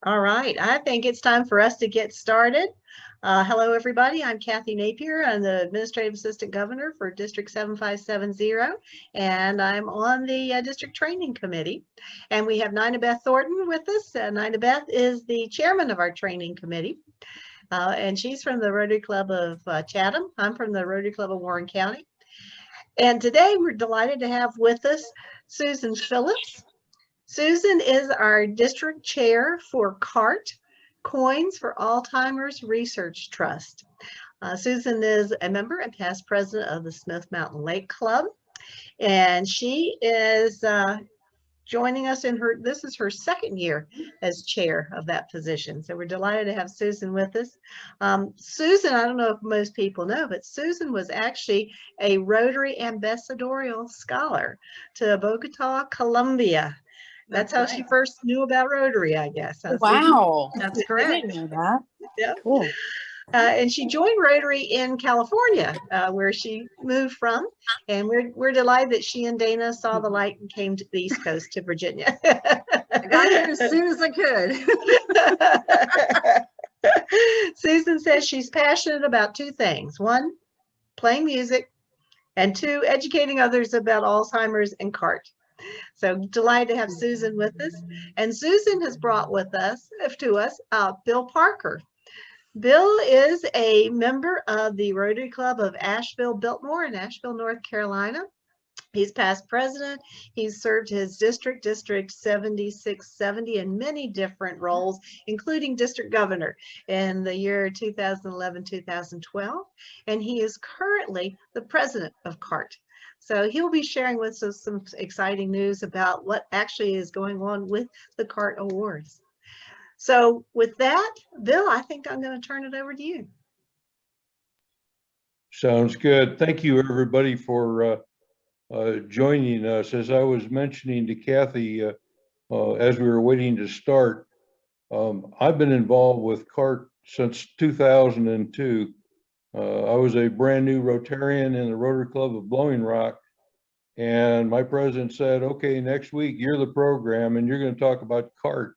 All right, I think it's time for us to get started. Hello, everybody. I'm Kathy Napier. I'm the Administrative Assistant Governor for District 7570, and I'm on the District Training Committee. And we have Nina Beth Thornton with us. Nina Beth is the chairman of our training committee, and she's from the Rotary Club of Chatham. I'm from the Rotary Club of Warren County. And today we're delighted to have with us Susan Phillips. Susan is our district chair for CART, Coins for Alzheimer's Research Trust. Susan is a member and past president of the Smith Mountain Lake Club, and she is joining us in this is her second year as chair of that position. So we're delighted to have Susan with us. Susan, I don't know if most people know, but Susan was actually a Rotary Ambassadorial Scholar to Bogota, Colombia. That's how she first knew about Rotary, I guess. Wow. That's correct. I didn't know that. Yeah. Cool. And she joined Rotary in California, where she moved from. And we're delighted that she and Dana saw the light and came to the East Coast to Virginia. I got here as soon as I could. Susan says she's passionate about two things. One, playing music, and two, educating others about Alzheimer's and CART. So delighted to have Susan with us. And Susan has brought with us, Bill Parker. Bill is a member of the Rotary Club of Asheville-Biltmore in Asheville, North Carolina. He's past president. He's served his District 7670 in many different roles, including district governor in the year 2011-2012. And he is currently the president of CART. So he'll be sharing with us some exciting news about what actually is going on with the CART Awards. So with that, Bill, I think I'm going to turn it over to you. Sounds good. Thank you, everybody, for joining us. As I was mentioning to Kathy as we were waiting to start, I've been involved with CART since 2002. I was a brand new Rotarian in the Rotary Club of Blowing Rock, and my president said, okay, next week you're the program and you're going to talk about CART.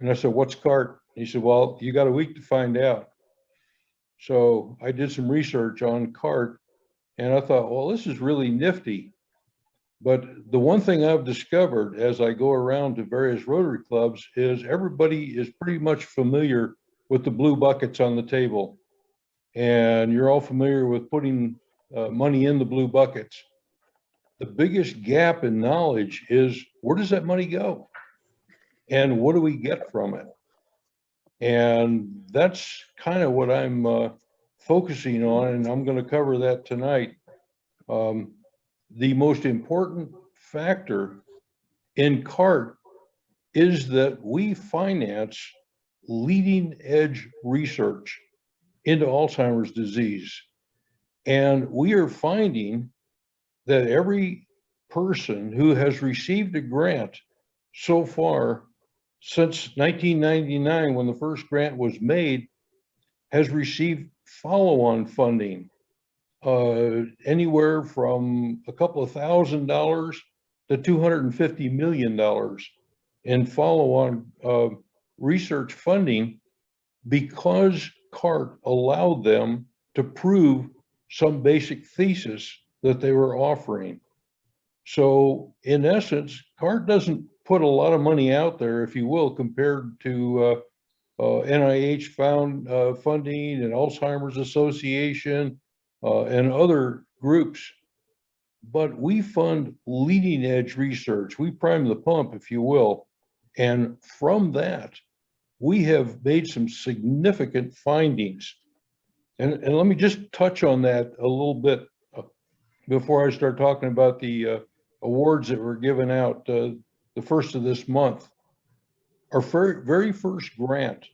And I said, what's CART? He said, well, you got a week to find out. So I did some research on CART, and I thought, well, this is really nifty. But the one thing I've discovered as I go around to various Rotary clubs is everybody is pretty much familiar with the blue buckets on the table. And you're all familiar with putting money in the blue buckets. The biggest gap in knowledge is, where does that money go? And what do we get from it? And that's kind of what I'm focusing on, and I'm going to cover that tonight. The most important factor in CART is that we finance leading edge research into Alzheimer's disease. And we are finding that every person who has received a grant so far since 1999, when the first grant was made, has received follow-on funding, anywhere from a couple of $1,000 to $250 million in follow-on research funding, because CART allowed them to prove some basic thesis that they were offering. So in essence, CART doesn't put a lot of money out there, if you will, compared to NIH funding and Alzheimer's Association and other groups. But we fund leading edge research. We prime the pump, if you will. And from that, we have made some significant findings. And let me just touch on that a little bit before I start talking about the awards that were given out the first of this month. Our very first grant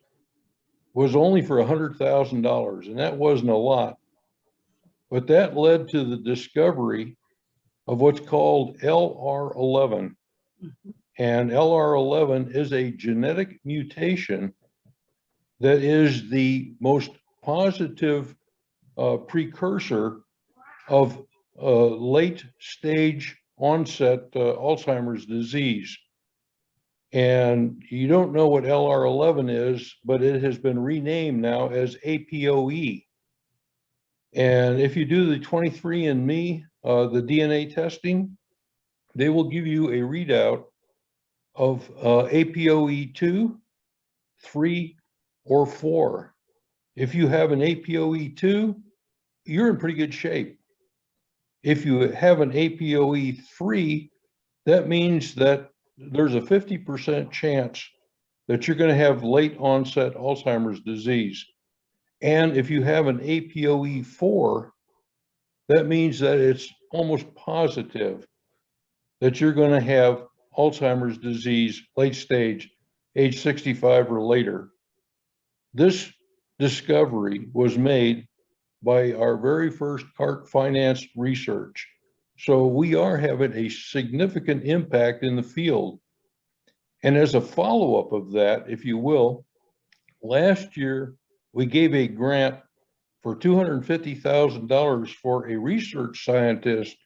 was only for $100,000, and that wasn't a lot. But that led to the discovery of what's called LR11. And LR11 is a genetic mutation that is the most positive precursor of late stage onset Alzheimer's disease. And you don't know what LR11 is, but it has been renamed now as APOE. And if you do the 23andMe, the DNA testing, they will give you a readout of APOE2, 3, or 4. If you have an APOE2, you're in pretty good shape. If you have an APOE3, that means that there's a 50% chance that you're going to have late onset Alzheimer's disease. And if you have an APOE4, that means that it's almost positive that you're going to have Alzheimer's disease, late stage, age 65 or later. This discovery was made by our very first CART financed research. So we are having a significant impact in the field. And as a follow-up of that, if you will, last year we gave a grant for $250,000 for a research scientist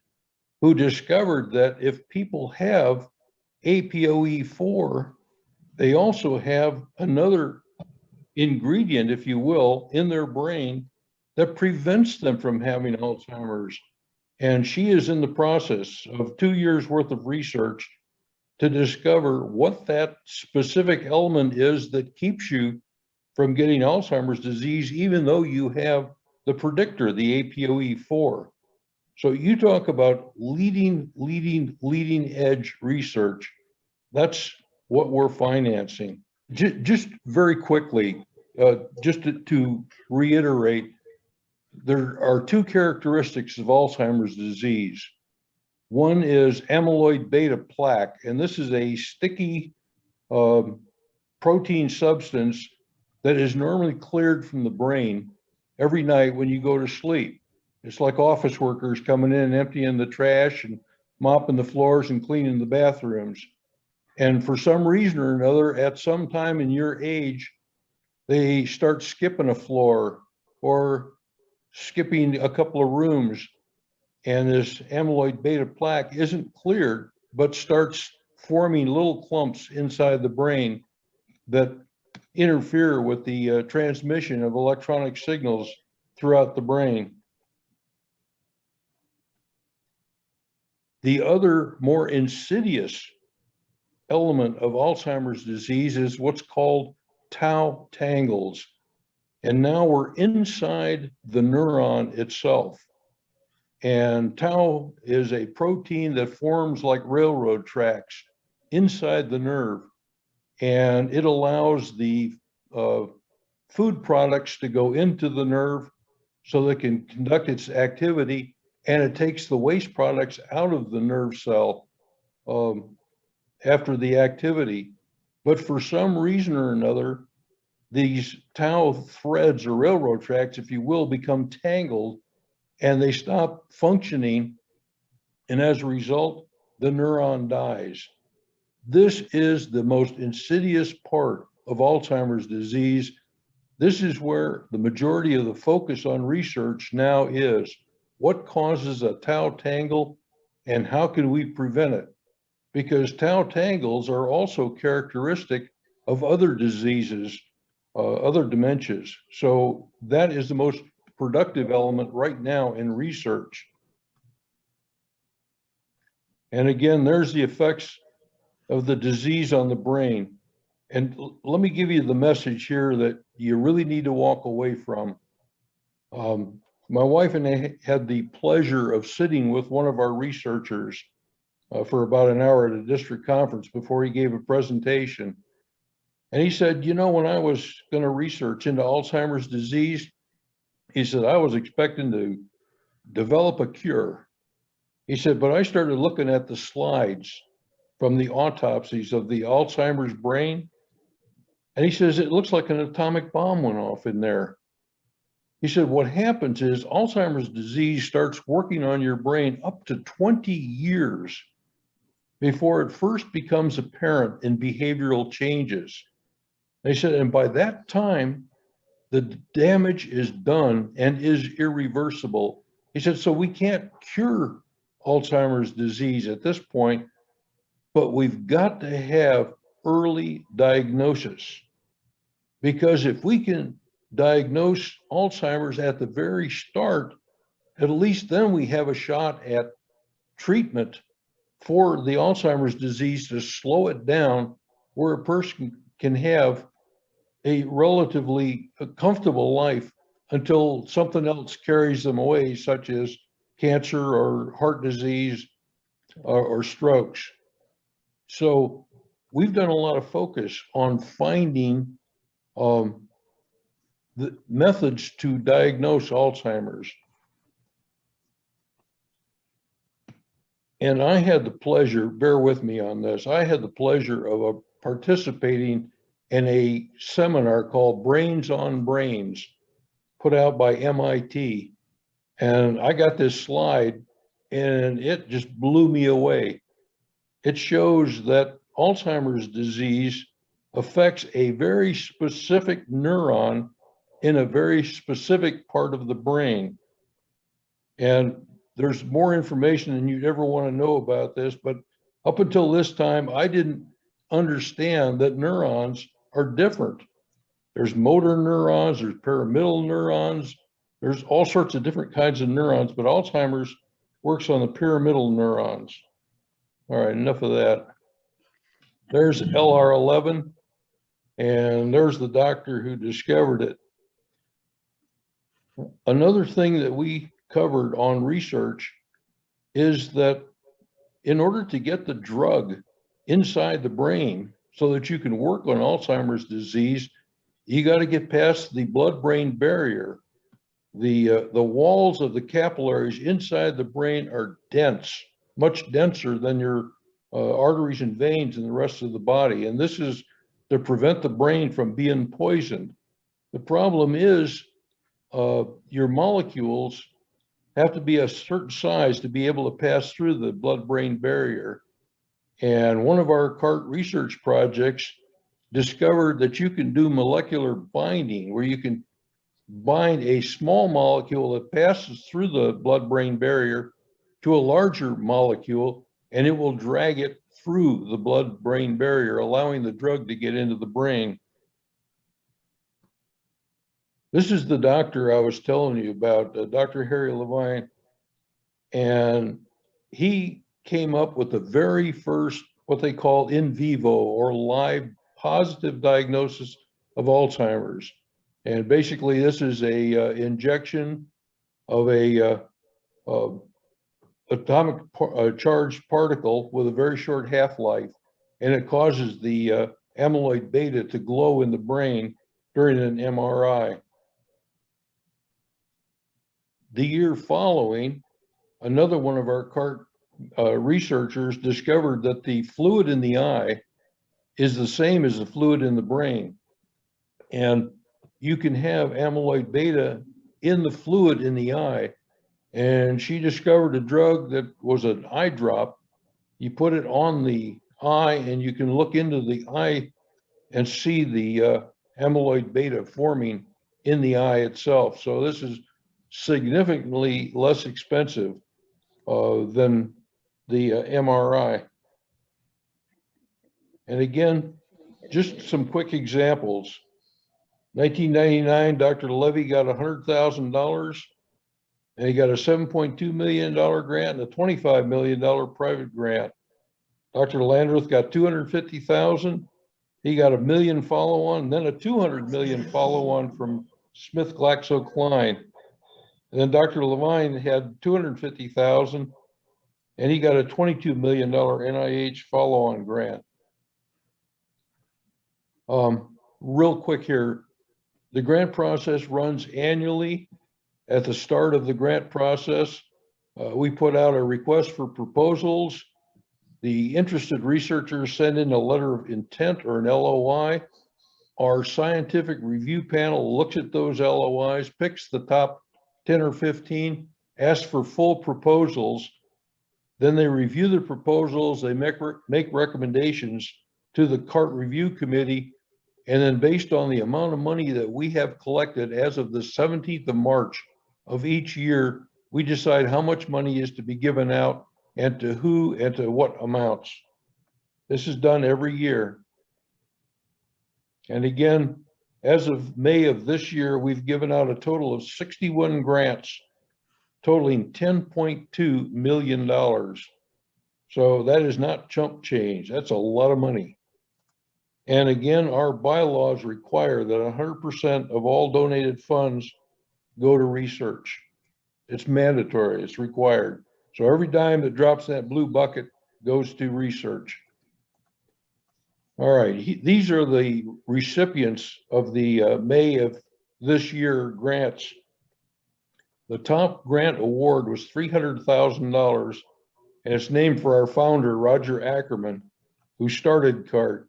who discovered that if people have APOE4, they also have another ingredient, if you will, in their brain that prevents them from having Alzheimer's. And she is in the process of 2 years worth of research to discover what that specific element is that keeps you from getting Alzheimer's disease, even though you have the predictor, the APOE4. So you talk about leading edge research. That's what we're financing. Just very quickly, just to reiterate, there are two characteristics of Alzheimer's disease. One is amyloid beta plaque, and this is a sticky protein substance that is normally cleared from the brain every night when you go to sleep. It's like office workers coming in and emptying the trash and mopping the floors and cleaning the bathrooms. And for some reason or another, at some time in your age, they start skipping a floor or skipping a couple of rooms. And this amyloid beta plaque isn't cleared, but starts forming little clumps inside the brain that interfere with the transmission of electronic signals throughout the brain. The other more insidious element of Alzheimer's disease is what's called tau tangles. And now we're inside the neuron itself. And tau is a protein that forms like railroad tracks inside the nerve. And it allows the food products to go into the nerve so they can conduct its activity, and it takes the waste products out of the nerve cell after the activity. But for some reason or another, these tau threads or railroad tracks, if you will, become tangled and they stop functioning. And as a result, the neuron dies. This is the most insidious part of Alzheimer's disease. This is where the majority of the focus on research now is. What causes a tau tangle and how can we prevent it? Because tau tangles are also characteristic of other diseases, other dementias. So that is the most productive element right now in research. And again, there's the effects of the disease on the brain. And let me give you the message here that you really need to walk away from. My wife and I had the pleasure of sitting with one of our researchers for about an hour at a district conference before he gave a presentation. And he said, you know, when I was going to research into Alzheimer's disease, he said, I was expecting to develop a cure. He said, but I started looking at the slides from the autopsies of the Alzheimer's brain. And he says, it looks like an atomic bomb went off in there. He said, what happens is Alzheimer's disease starts working on your brain up to 20 years before it first becomes apparent in behavioral changes. They said, and by that time, the damage is done and is irreversible. He said, so we can't cure Alzheimer's disease at this point, but we've got to have early diagnosis. Because if we can diagnose Alzheimer's at the very start, at least then we have a shot at treatment for the Alzheimer's disease to slow it down where a person can have a relatively comfortable life until something else carries them away, such as cancer or heart disease or strokes. So we've done a lot of focus on finding the methods to diagnose Alzheimer's. And I had the pleasure, bear with me on this, I had the pleasure of participating in a seminar called Brains on Brains, put out by MIT. And I got this slide and it just blew me away. It shows that Alzheimer's disease affects a very specific neuron in a very specific part of the brain. And there's more information than you'd ever want to know about this, but up until this time, I didn't understand that neurons are different. There's motor neurons, there's pyramidal neurons, there's all sorts of different kinds of neurons, but Alzheimer's works on the pyramidal neurons. All right, enough of that. There's LR11, and there's the doctor who discovered it. Another thing that we covered on research is that in order to get the drug inside the brain so that you can work on Alzheimer's disease, you got to get past the blood-brain barrier. The walls of the capillaries inside the brain are dense, much denser than your arteries and veins in the rest of the body. And this is to prevent the brain from being poisoned. The problem is your molecules have to be a certain size to be able to pass through the blood-brain barrier. And one of our CART research projects discovered that you can do molecular binding, where you can bind a small molecule that passes through the blood-brain barrier to a larger molecule, and it will drag it through the blood-brain barrier, allowing the drug to get into the brain. This is the doctor I was telling you about, Dr. Harry Levine, and he came up with the very first, what they call in vivo or live positive diagnosis of Alzheimer's. And basically this is a injection of a atomic charged particle with a very short half-life, and it causes the amyloid beta to glow in the brain during an MRI. The year following, another one of our CART researchers discovered that the fluid in the eye is the same as the fluid in the brain. And you can have amyloid beta in the fluid in the eye. And she discovered a drug that was an eye drop. You put it on the eye and you can look into the eye and see the amyloid beta forming in the eye itself. So this is significantly less expensive than the MRI. And again, just some quick examples. 1999, Dr. Levy got $100,000, and he got a $7.2 million grant and a $25 million private grant. Dr. Landreth got $250,000. He got $1 million follow-on, and then a $200 million follow-on from SmithKline. And then Dr. Levine had $250,000, and he got a $22 million NIH follow-on grant. Real quick here, the grant process runs annually. At the start of the grant process, we put out a request for proposals. The interested researchers send in a letter of intent or an LOI. Our scientific review panel looks at those LOIs, picks the top 10 or 15, asks for full proposals. Then they review the proposals, they make recommendations to the CART review committee, and then based on the amount of money that we have collected as of the 17th of March of each year, we decide how much money is to be given out and to who and to what amounts. This is done every year. And again, as of May of this year, we've given out a total of 61 grants totaling $10.2 million. So that is not chump change. That's a lot of money. And again, our bylaws require that 100% of all donated funds go to research. It's mandatory, it's required. So every dime that drops in that blue bucket goes to research. All right, these are the recipients of the May of this year grants. The top grant award was $300,000, and it's named for our founder, Roger Ackerman, who started CART.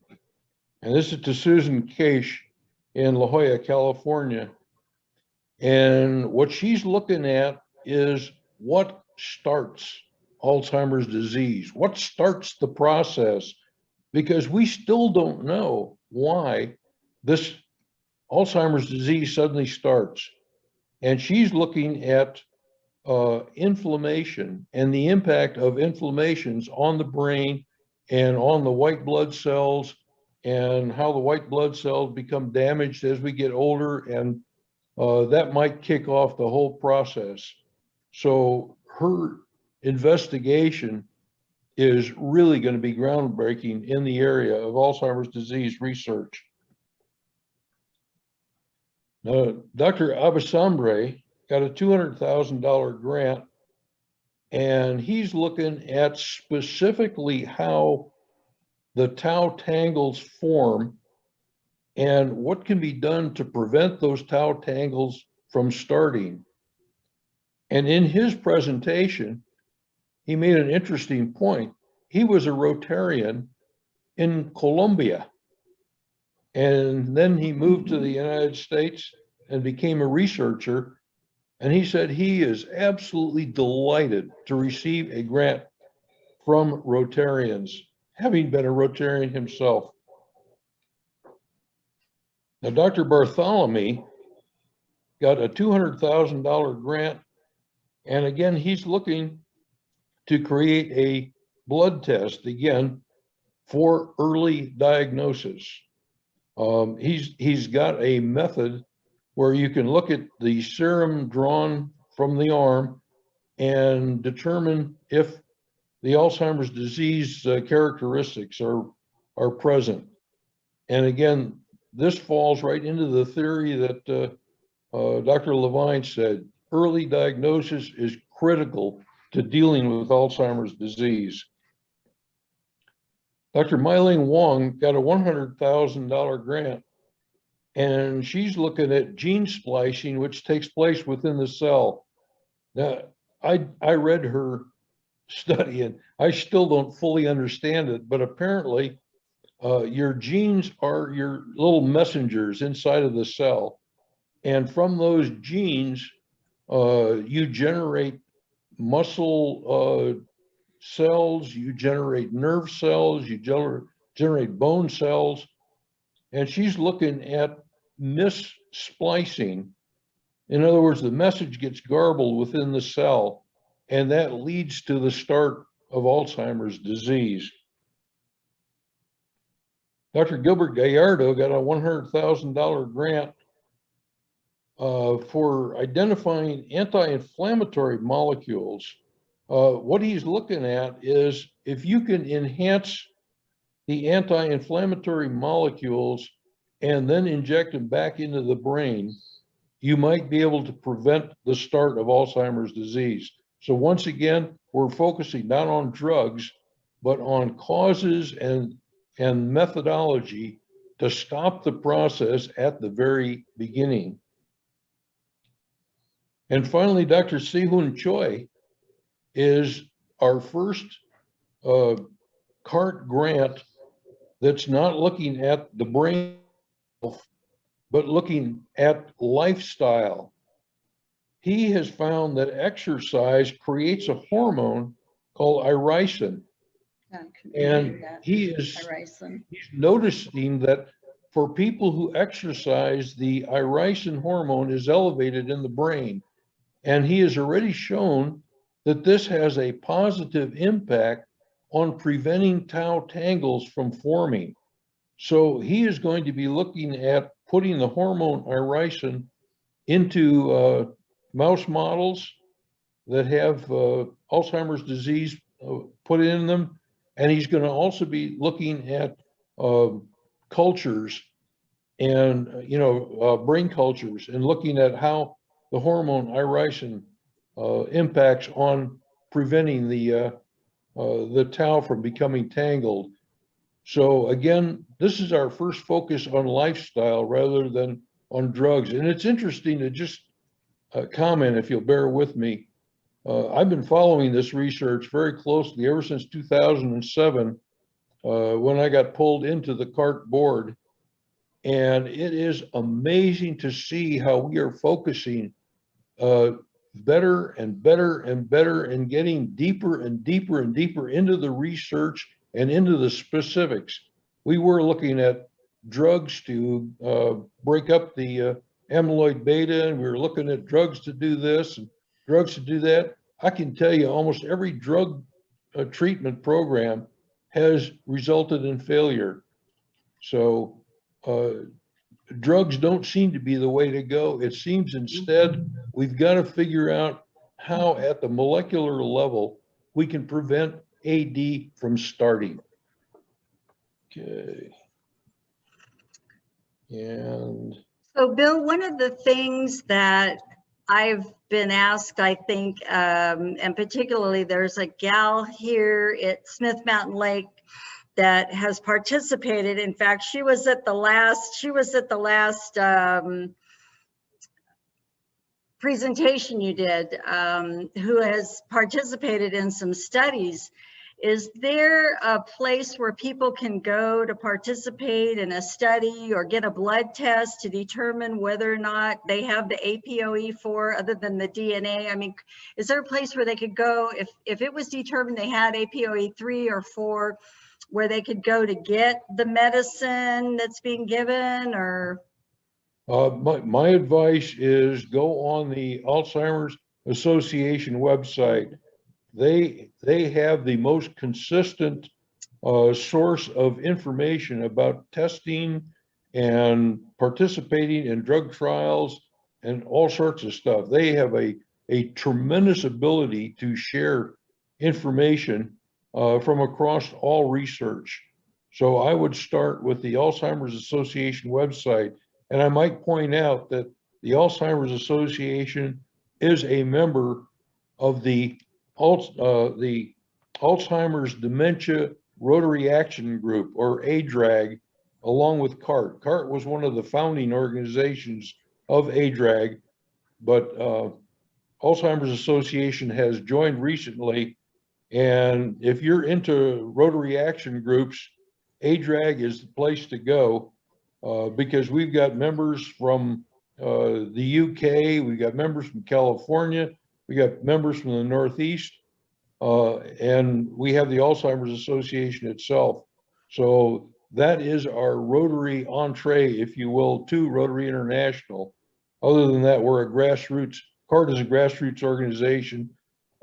And this is to Susan Case in La Jolla, California. And what she's looking at is what starts Alzheimer's disease, what starts the process, because we still don't know why this Alzheimer's disease suddenly starts. And she's looking at inflammation and the impact of inflammations on the brain and on the white blood cells, and how the white blood cells become damaged as we get older, and that might kick off the whole process. So her investigation is really going to be groundbreaking in the area of Alzheimer's disease research. Dr. Abasambre got a $200,000 grant, and he's looking at specifically how the tau tangles form and what can be done to prevent those tau tangles from starting. And in his presentation, he made an interesting point. He was a Rotarian in Colombia, and then he moved to the United States and became a researcher. And he said he is absolutely delighted to receive a grant from Rotarians, having been a Rotarian himself. Now, Dr. Bartholomew got a $200,000 grant, and again, he's looking to create a blood test, again, for early diagnosis. He's got a method where you can look at the serum drawn from the arm and determine if the Alzheimer's disease characteristics are present. And again, this falls right into the theory that Dr. Levine said. Early diagnosis is critical to dealing with Alzheimer's disease. Dr. Mylene Wong got a $100,000 grant, and she's looking at gene splicing, which takes place within the cell. Now, I read her study, and I still don't fully understand it, but apparently your genes are your little messengers inside of the cell. And from those genes, you generate muscle cells, you generate nerve cells, you generate bone cells. And she's looking at missplicing. In other words, the message gets garbled within the cell, and that leads to the start of Alzheimer's disease. Dr. Gilbert Gallardo got a $100,000 grant for identifying anti-inflammatory molecules. What he's looking at is if you can enhance the anti-inflammatory molecules and then inject them back into the brain, you might be able to prevent the start of Alzheimer's disease. So once again, we're focusing not on drugs, but on causes and methodology to stop the process at the very beginning. And finally, Dr. Sehun Choi is our first CART grant that's not looking at the brain, but looking at lifestyle. He has found that exercise creates a hormone called irisin. And he's noticing that for people who exercise, the irisin hormone is elevated in the brain. And he has already shown that this has a positive impact on preventing tau tangles from forming. So he is going to be looking at putting the hormone irisin into mouse models that have Alzheimer's disease put in them. And he's going to also be looking at cultures and, brain cultures, and looking at how the hormone irisin impacts on preventing the tau from becoming tangled. So again, this is our first focus on lifestyle rather than on drugs. And it's interesting to just comment, if you'll bear with me. I've been following this research very closely ever since 2007, when I got pulled into the CART board. And it is amazing to see how we are focusing better and better and better, and getting deeper and deeper and deeper into the research and into the specifics. We were looking at drugs to break up the amyloid beta, and we were looking at drugs to do this and drugs to do that. I can tell you almost every drug treatment program has resulted in failure. So drugs don't seem to be the way to go. It seems instead we've got to figure out how at the molecular level we can prevent AD from starting. Okay. And So Bill, one of the things that I've been asked, I think, and particularly there's a gal here at Smith Mountain Lake that has participated. In fact, she was at the last presentation you did, who has participated in some studies. Is there a place where people can go to participate in a study or get a blood test to determine whether or not they have the APOE4 other than the DNA? I mean, is there a place where they could go if it was determined they had APOE3 or 4, where they could go to get the medicine that's being given? Or my advice is go on the Alzheimer's Association website. They have the most consistent source of information about testing and participating in drug trials and all sorts of stuff. They have a tremendous ability to share information from across all research. So I would start with the Alzheimer's Association website. And I might point out that the Alzheimer's Association is a member of the Alzheimer's Dementia Rotary Action Group, or ADRAG, along with CART. CART was one of the founding organizations of ADRAG, but Alzheimer's Association has joined recently. And if you're into Rotary Action Groups, ADRAG is the place to go, because we've got members from the UK, we've got members from California, we got members from the Northeast, and we have the Alzheimer's Association itself. So that is our Rotary entree, if you will, to Rotary International. Other than that, we're a grassroots, CART is a grassroots organization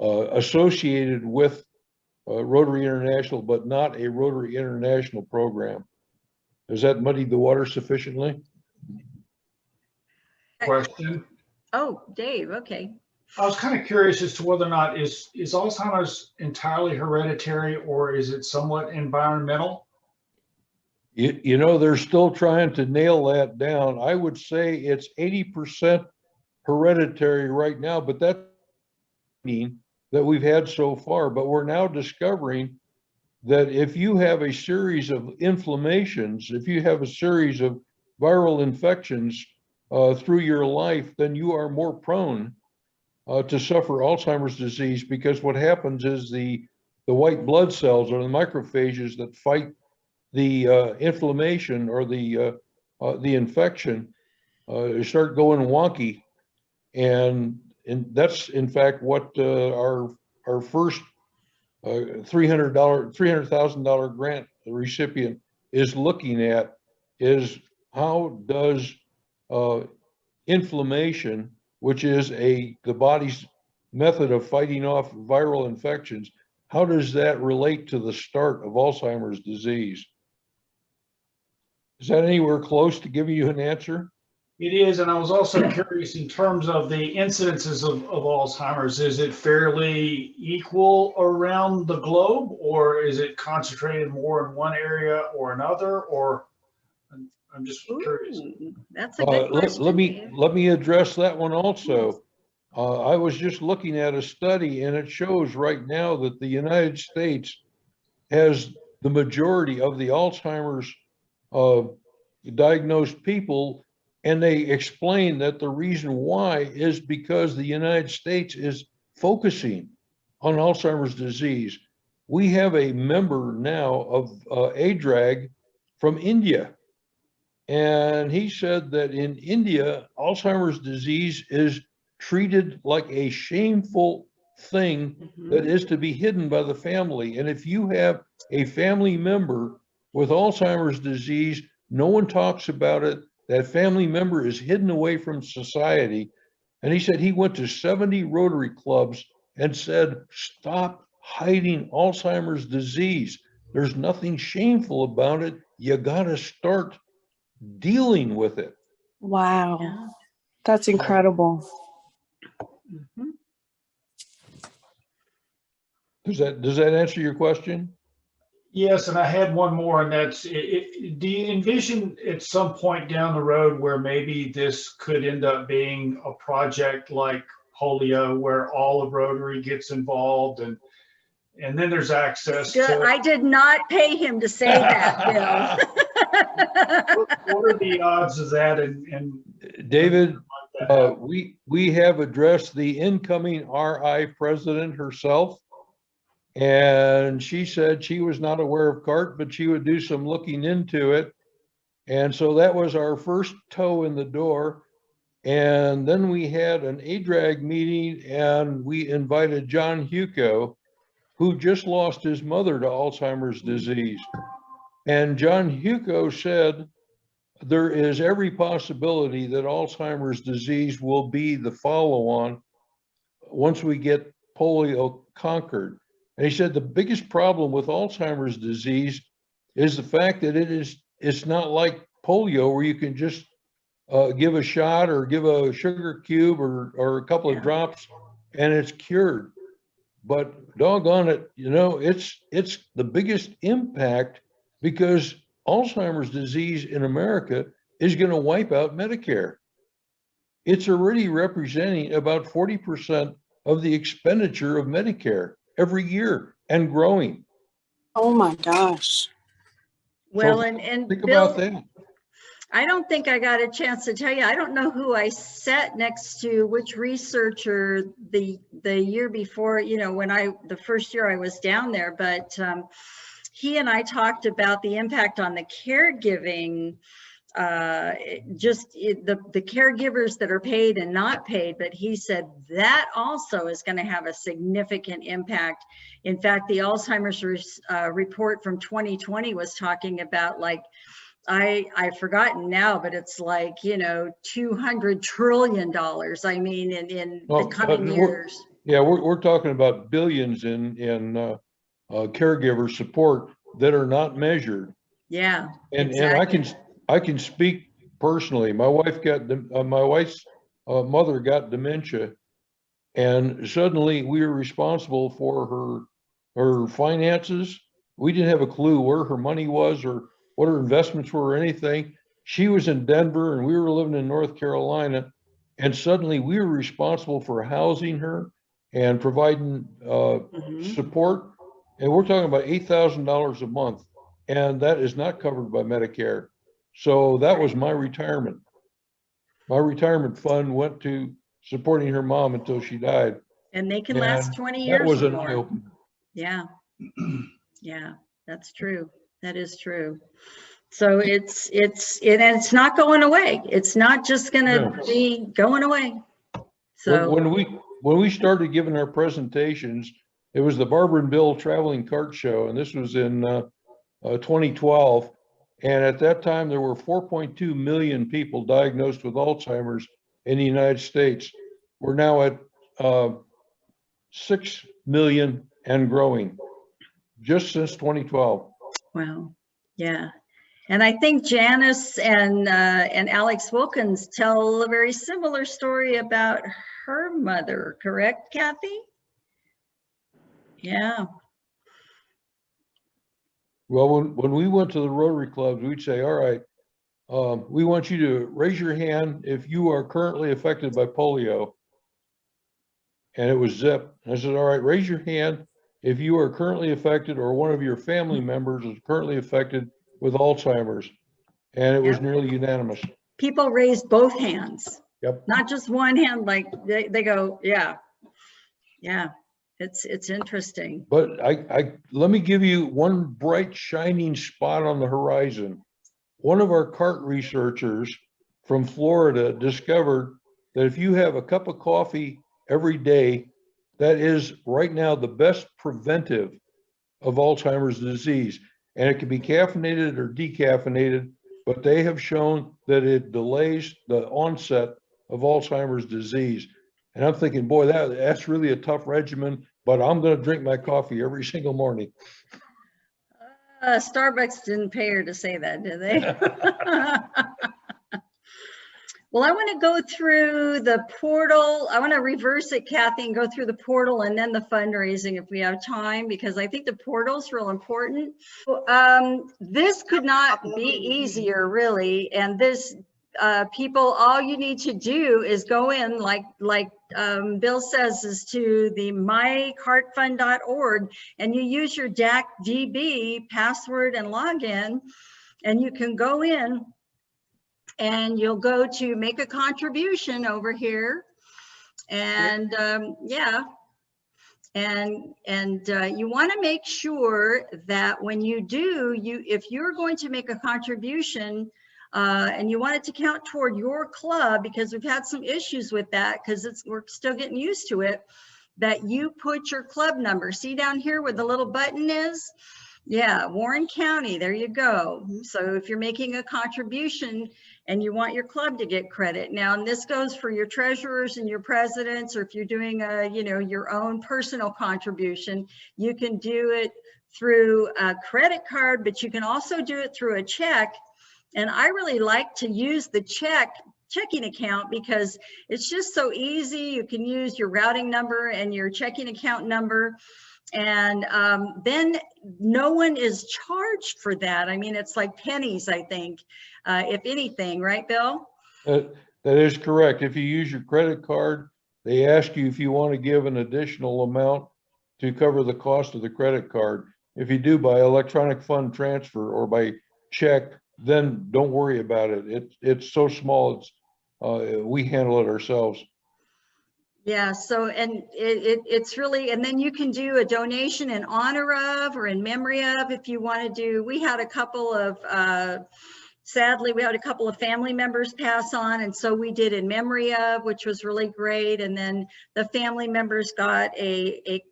associated with Rotary International, but not a Rotary International program. Does that muddy the water sufficiently? Question. oh, Dave, okay. I was kind of curious as to whether or not is Alzheimer's entirely hereditary, or is it somewhat environmental? You know, they're still trying to nail that down. I would say it's 80% hereditary right now, but that's that we've had so far. But we're now discovering that if you have a series of inflammations, if you have a series of viral infections through your life, then you are more prone to suffer Alzheimer's disease, because what happens is the white blood cells, or the macrophages that fight the inflammation or the infection, start going wonky, and that's in fact what our first $300,000 grant recipient is looking at, is how does inflammation, which is the body's method of fighting off viral infections, how does that relate to the start of Alzheimer's disease? Is that anywhere close to giving you an answer? It is, and I was also curious in terms of the incidences of Alzheimer's, is it fairly equal around the globe, or is it concentrated more in one area or another, or I'm just curious. Ooh, that's a good question. Let me address that one also. I was just looking at a study, and it shows right now that the United States has the majority of the Alzheimer's diagnosed people, and they explain that the reason why is because the United States is focusing on Alzheimer's disease. We have a member now of ADRAG from India, and he said that in India, Alzheimer's disease is treated like a shameful thing that is to be hidden by the family. And if you have a family member with Alzheimer's disease, no one talks about it. That family member is hidden away from society. And he said he went to 70 Rotary clubs and said, stop hiding Alzheimer's disease. There's nothing shameful about it. You got to start dealing with it. Wow. Yeah. That's incredible. Mhm. Does that answer your question? Yes, and I had one more, and that's, do you envision at some point down the road where maybe this could end up being a project like polio, where all of Rotary gets involved, and then there's access to? I did not pay him to say that, Bill. What are the odds of that? And David, like that? we have addressed the incoming RI president herself, and she said she was not aware of CART, but she would do some looking into it. And so that was our first toe in the door. And then we had an ADRAG meeting, and we invited John Hugo, who just lost his mother to Alzheimer's disease. And John Hugo said, there is every possibility that Alzheimer's disease will be the follow-on once we get polio conquered. And he said the biggest problem with Alzheimer's disease is the fact that it's not like polio where you can just give a shot or give a sugar cube or a couple of drops and it's cured. But doggone it, it's the biggest impact because Alzheimer's disease in America is going to wipe out Medicare. It's already representing about 40% of the expenditure of Medicare every year and growing. Oh my gosh. Well, So and think Bill, about that. I don't think I got a chance to tell you. I don't know who I sat next to, which researcher the year before, when the first year I was down there, but he and I talked about the impact on the caregiving, the caregivers that are paid and not paid, but he said that also is going to have a significant impact. In fact, the Alzheimer's report from 2020 was talking about, like, I've forgotten now, but it's like, $200 trillion. I mean, in the coming years. Yeah, we're talking about billions in caregiver support that are not measured. Yeah, And exactly. and I can speak personally. My wife's mother got dementia, and suddenly we were responsible for her finances. We didn't have a clue where her money was or what her investments were or anything. She was in Denver and we were living in North Carolina, and suddenly we were responsible for housing her and providing support. And we're talking about $8,000 a month, and that is not covered by Medicare. So that was my retirement. My retirement fund went to supporting her mom until she died. And they can And last 20 years. that was or an more. eye-opener. Yeah. Yeah, that's true. That is true. So it's not going away. It's not just going to be going away. So When we started giving our presentations, it was the Barbara and Bill Traveling Cart Show, and this was in 2012. And at that time, there were 4.2 million people diagnosed with Alzheimer's in the United States. We're now at 6 million and growing, just since 2012. wow. Yeah. And I think Janice and Alex Wilkins tell a very similar story about her mother, correct, Kathy? Yeah. Well, when we went to the Rotary clubs, we'd say, all right, we want you to raise your hand if you are currently affected by polio. And it was zip. And I said, all right, raise your hand if you are currently affected or one of your family members is currently affected with Alzheimer's. And it was Yep. nearly unanimous. People raised both hands. Yep. Not just one hand, like they go, yeah. Yeah. It's interesting. But let me give you one bright shining spot on the horizon. One of our CART researchers from Florida discovered that if you have a cup of coffee every day, that is right now the best preventive of Alzheimer's disease. And it can be caffeinated or decaffeinated, but they have shown that it delays the onset of Alzheimer's disease. And I'm thinking, boy, that's really a tough regimen, but I'm going to drink my coffee every single morning. Starbucks didn't pay her to say that, did they? Well, I want to go through the portal. I want to reverse it, Kathy, and go through the portal and then the fundraising if we have time, because I think the portal's real important. This could not be easier, really. And this, people, all you need to do is go in, like Bill says, is to the mycartfund.org, and you use your DAC-DB password and login, and you can go in and you'll go to make a contribution over here. And yeah, and you want to make sure that when you do, if you're going to make a contribution, and you want it to count toward your club, because we've had some issues with that, because we're still getting used to it, that you put your club number. See down here where the little button is? Yeah, Warren County, there you go. So if you're making a contribution and you want your club to get credit. Now, and this goes for your treasurers and your presidents, or if you're doing a, your own personal contribution, you can do it through a credit card, but you can also do it through a check. And I really like to use the checking account because it's just so easy. You can use your routing number and your checking account number. And then no one is charged for that. I mean, it's like pennies, I think, if anything, right, Bill? That is correct. If you use your credit card, they ask you if you want to give an additional amount to cover the cost of the credit card. If you do by electronic fund transfer or by check, then don't worry about it. It's so small, we handle it ourselves. Yeah, so, and it's really, and then you can do a donation in honor of or in memory of if you want to do. We had a couple of, sadly, we had a couple of family members pass on, and so we did in memory of, which was really great. And then the family members got a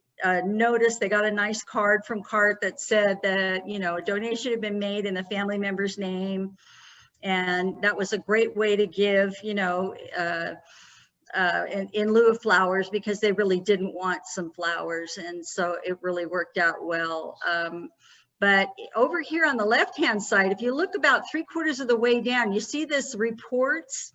notice, they got a nice card from CART that said that, a donation had been made in the family member's name. And that was a great way to give, in lieu of flowers, because they really didn't want some flowers. And so it really worked out well. But over here on the left-hand side, if you look about 3/4 of the way down, you see this reports.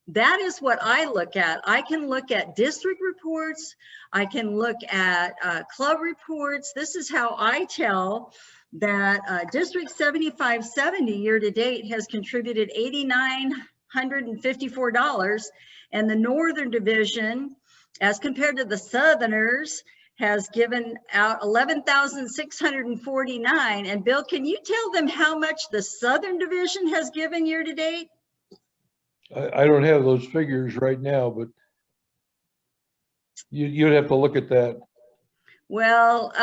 That is what I look at. I can look at district reports. I can look at club reports. This is how I tell that District 7570 year to date has contributed $8,954. And the Northern Division, as compared to the Southerners, has given out $11,649. And Bill, can you tell them how much the Southern Division has given year to date? I don't have those figures right now, but you'd have to look at that. Well,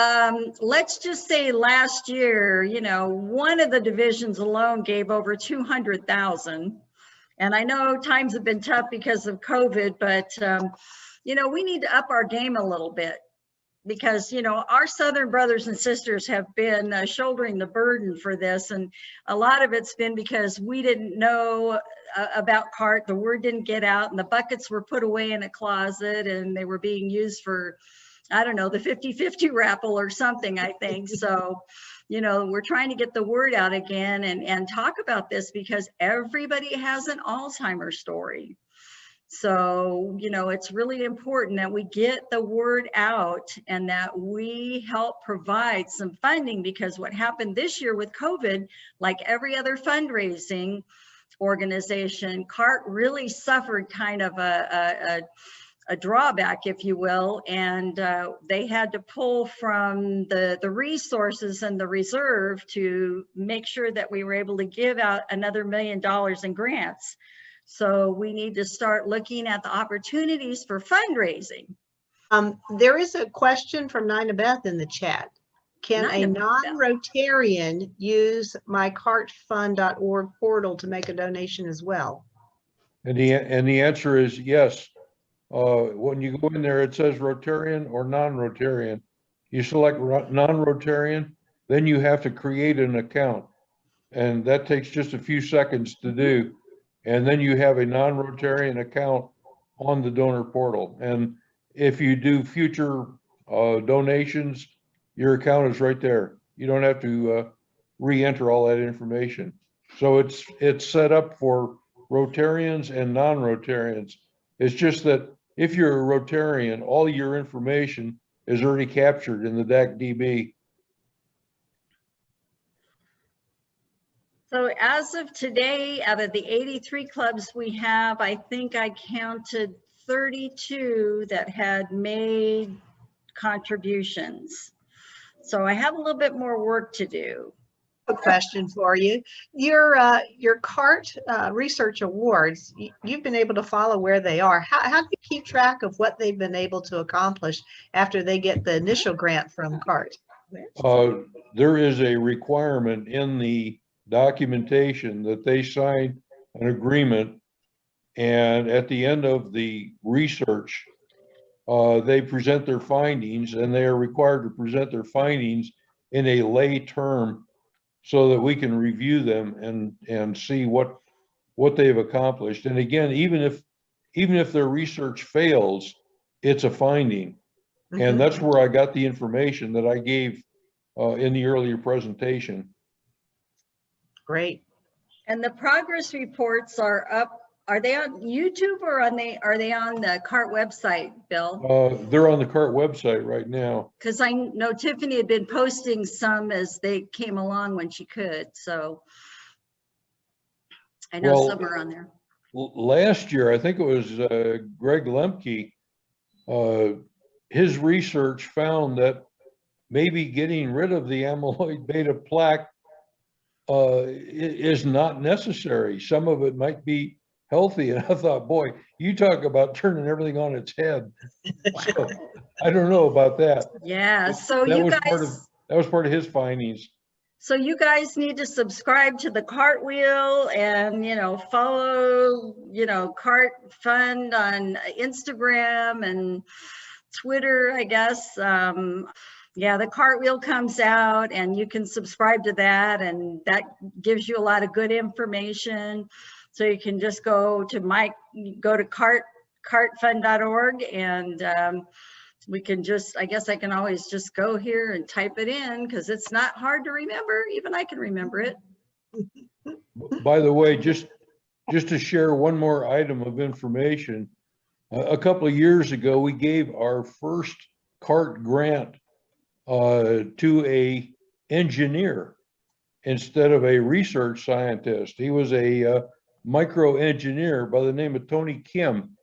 let's just say last year, one of the divisions alone gave over 200,000. And I know times have been tough because of COVID, but, we need to up our game a little bit because, our Southern brothers and sisters have been shouldering the burden for this. And a lot of it's been because we didn't know about CART, the word didn't get out, and the buckets were put away in a closet and they were being used for I don't know, the 50-50 raffle or something, I think. So, you know, we're trying to get the word out again and talk about this because everybody has an Alzheimer's story. So, you know, it's really important that we get the word out and that we help provide some funding, because what happened this year with COVID, like every other fundraising organization, CART really suffered kind of a drawback, if you will, and they had to pull from the resources and the reserve to make sure that we were able to give out another $1 million in grants. So we need to start looking at the opportunities for fundraising. There is a question from Nina Beth in the chat. Can a non-Rotarian use mycartfund.org portal to make a donation as well? And the answer is yes. When you go in there, it says Rotarian or non-Rotarian. You select non-Rotarian, then you have to create an account. And that takes just a few seconds to do. And then you have a non-Rotarian account on the donor portal. And if you do future donations, your account is right there. You don't have to re-enter all that information. So it's set up for Rotarians and non-Rotarians. It's just that if you're a Rotarian, all your information is already captured in the DAC-DB. So as of today, out of the 83 clubs we have, I think I counted 32 that had made contributions. So I have a little bit more work to do. A question for you. Your CART Research Awards, you've been able to follow where they are. How do you keep track of what they've been able to accomplish after they get the initial grant from CART? There is a requirement in the documentation that they sign an agreement, and at the end of the research, they present their findings, and they are required to present their findings in a lay term so that we can review them and see what they've accomplished. And again, even if their research fails, it's a finding. Mm-hmm. And that's where I got the information that I gave in the earlier presentation. Great. And the progress reports are up. Are they on YouTube or are they on the CART website, Bill? They're on the CART website right now. Because I know Tiffany had been posting some as they came along when she could. So I know some are on there. Last year, I think it was Greg Lemke, his research found that maybe getting rid of the amyloid beta plaque is not necessary. Some of it might be healthy. And I thought, boy, you talk about turning everything on its head. So, I don't know about that. Yeah. So that you was guys, that was part of his findings. So you guys need to subscribe to the Cartwheel and, you know, follow, you know, CART Fund on Instagram and Twitter, I guess. Yeah, the Cartwheel comes out and you can subscribe to that, and that gives you a lot of good information. So you can just go to cartfund.org and we can just, I guess I can always just go here and type it in because it's not hard to remember. Even I can remember it. By the way, just to share one more item of information, a couple of years ago, we gave our first CART grant to a engineer instead of a research scientist. He was a micro engineer by the name of Tony Kim.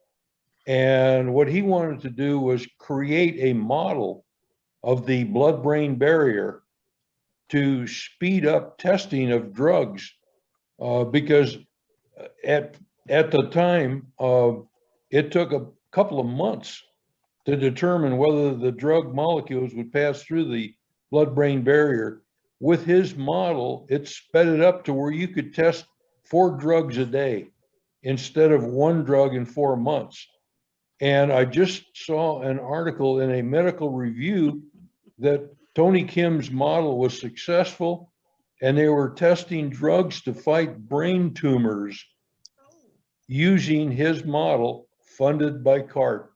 And what he wanted to do was create a model of the blood-brain barrier to speed up testing of drugs, because at the time, it took a couple of months to determine whether the drug molecules would pass through the blood-brain barrier. With his model, it sped it up to where you could test 4 drugs a day instead of 1 drug in 4 months. And I just saw an article in a medical review that Tony Kim's model was successful, and they were testing drugs to fight brain tumors using his model funded by CART.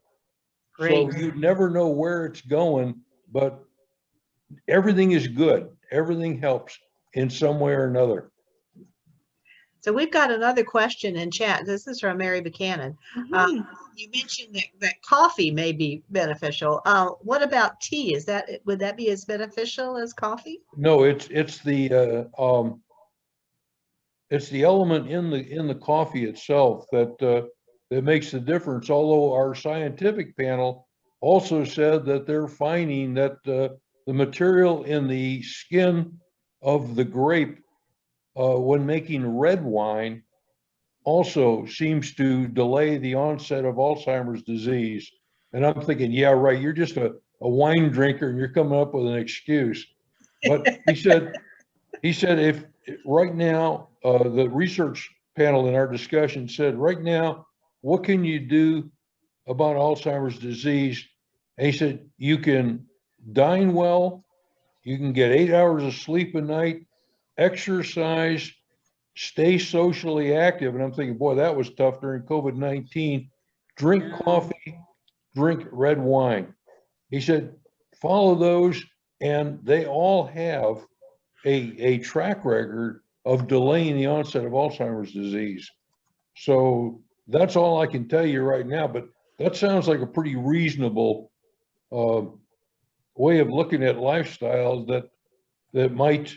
So Great. you never know where it's going, but everything is good. Everything helps in some way or another. So we've got another question in chat. This is from Mary Buchanan. You mentioned that coffee may be beneficial. What about tea? Would that be as beneficial as coffee? No, it's the element in the coffee itself that makes the difference. Although our scientific panel also said that they're finding that the material in the skin of the grape when making red wine also seems to delay the onset of Alzheimer's disease. And I'm thinking, yeah, right, you're just a wine drinker and you're coming up with an excuse. But he said if right now, the research panel in our discussion said, right now, what can you do about Alzheimer's disease? And he said, you can dine well, you can get 8 hours of sleep a night, exercise, stay socially active. And I'm thinking, boy, that was tough during COVID-19. Drink coffee, drink red wine. He said, follow those, and they all have a track record of delaying the onset of Alzheimer's disease. So that's all I can tell you right now, but that sounds like a pretty reasonable way of looking at lifestyles that might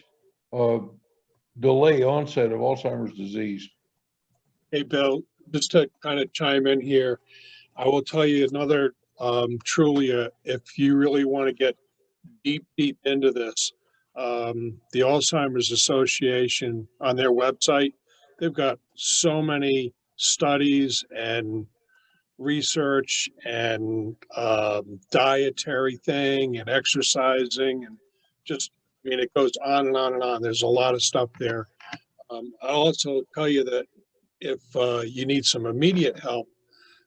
delay onset of Alzheimer's disease. Hey, Bill, just to kind of chime in here, I will tell you another, if you really want to get deep into this, the Alzheimer's Association on their website, they've got so many studies and research and dietary thing and exercising and just, I mean, it goes on and on and on. There's a lot of stuff there. I'll also tell you that if you need some immediate help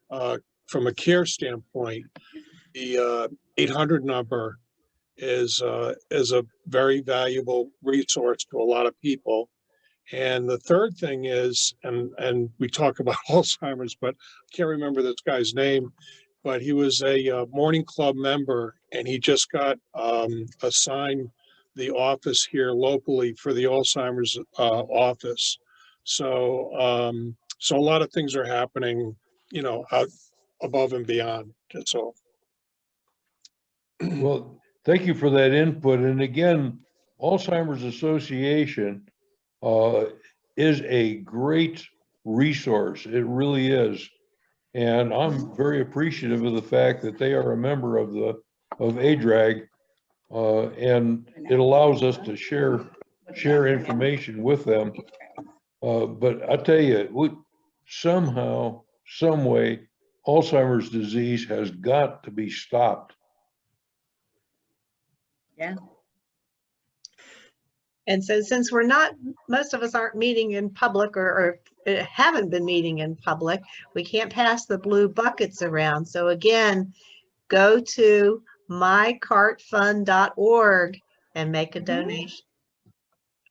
from a care standpoint, the 800 number is a very valuable resource to a lot of people. And the third thing is, and we talk about Alzheimer's, but I can't remember this guy's name, but he was a morning club member, and he just got assigned the office here locally for the Alzheimer's office. So, so a lot of things are happening, you know, out above and beyond. That's all. Well, thank you for that input. And again, Alzheimer's Association is a great resource. It really is. And I'm very appreciative of the fact that they are a member of ADRAG, and it allows us to share information with them. But I tell you, somehow, some way, Alzheimer's disease has got to be stopped. Yeah. And so since most of us aren't meeting in public or haven't been meeting in public, we can't pass the blue buckets around. So again, go to mycartfund.org and make a donation.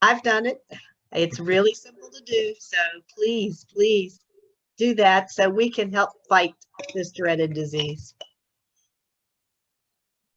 I've done it. It's really simple to do. So please do that so we can help fight this dreaded disease.